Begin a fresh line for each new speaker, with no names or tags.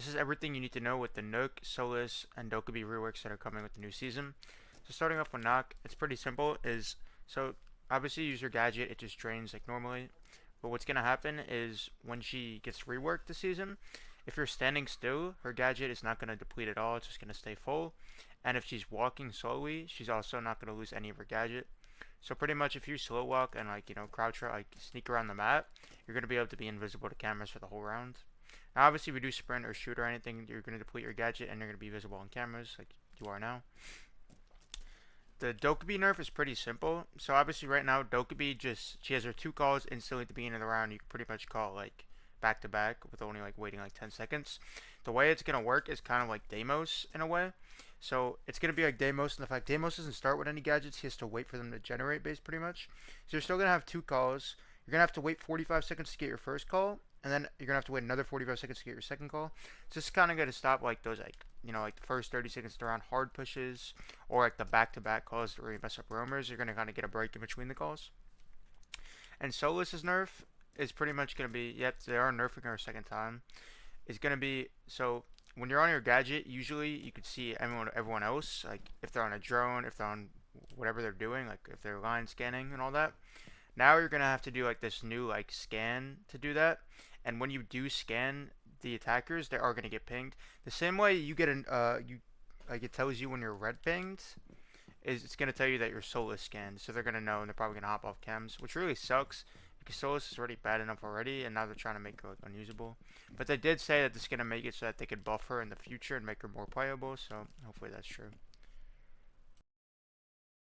This is everything you need to know with the Nook, Solus, and Dokkaebi reworks that are coming with the new season. So starting off with Nock, it's pretty simple. So obviously you use your gadget, it just drains like normally. But what's gonna happen is when she gets reworked this season, if you're standing still, her gadget is not gonna deplete at all. It's just gonna stay full. And if she's walking slowly, she's also not gonna lose any of her gadget. So pretty much if you slow walk and crouch or like sneak around the map, you're gonna be able to be invisible to cameras for the whole round. Now obviously if you do sprint or shoot or anything, you're gonna deplete your gadget and you're gonna be visible on cameras like you are now. The Dokkaebi nerf is pretty simple. So obviously right now Dokkaebi she has her two calls instantly at the beginning of the round. You can pretty much call it like back to back with only like waiting like 10 seconds. The way it's gonna work is kind of like Deimos in a way. So it's gonna be like Deimos in the fact Deimos doesn't start with any gadgets. He has to wait for them to generate base pretty much. So you're still gonna have two calls. You're gonna have to wait 45 seconds to get your first call, and then you're gonna have to wait another 45 seconds to get your second call. So it's kind of gonna stop like those like the first 30 seconds around hard pushes or like the back-to-back calls where you mess up roamers. You're gonna kind of get a break in between the calls. And Solus's nerf is pretty much gonna be they are nerfing her a second time. It's gonna be so when you're on your gadget, usually you could see everyone else, like if they're on a drone, if they're on whatever they're doing, like if they're line scanning and all that. Now you're gonna have to do like this new like scan to do that, and when you do scan the attackers, they are gonna get pinged. The same way you get it tells you when you're red pinged, is it's gonna tell you that you're Solus scanned, so they're gonna know and they're probably gonna hop off chems, which really sucks because Solus is already bad enough already, and now they're trying to make her like unusable. But they did say that this is gonna make it so that they could buff her in the future and make her more playable, so hopefully that's true.